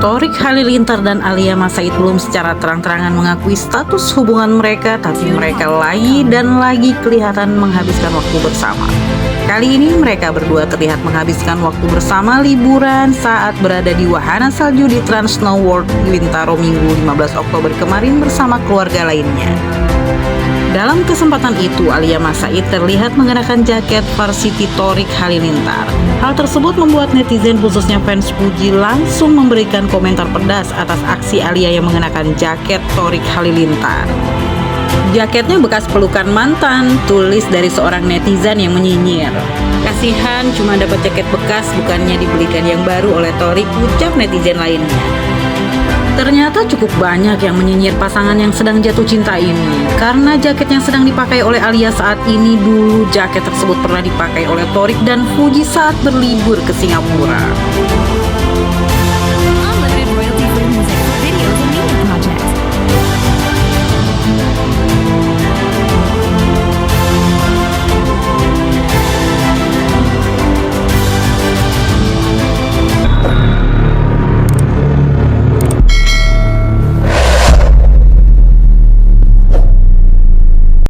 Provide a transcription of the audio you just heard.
Thorik Halilintar dan Alia Mas Said belum secara terang-terangan mengakui status hubungan mereka, tapi mereka lagi dan lagi kelihatan menghabiskan waktu bersama. Kali ini mereka berdua terlihat menghabiskan waktu bersama liburan saat berada di wahana salju di Trans Snow World Bintaro Minggu 15 Oktober kemarin bersama keluarga lainnya. Dalam kesempatan itu, Alia Mas Said terlihat mengenakan jaket varsity Thorik Halilintar. Hal tersebut membuat netizen khususnya fans Puji langsung memberikan komentar pedas atas aksi Alia yang mengenakan jaket Thorik Halilintar. Jaketnya bekas pelukan mantan, tulis dari seorang netizen yang menyinyir. Kasihan cuma dapat jaket bekas, bukannya dibelikan yang baru oleh Thorik, ucap netizen lainnya. Ternyata cukup banyak yang menyinyir pasangan yang sedang jatuh cinta ini, karena jaket yang sedang dipakai oleh Alia saat ini dulu jaket tersebut pernah dipakai oleh Thorik dan Puji saat berlibur ke Singapura.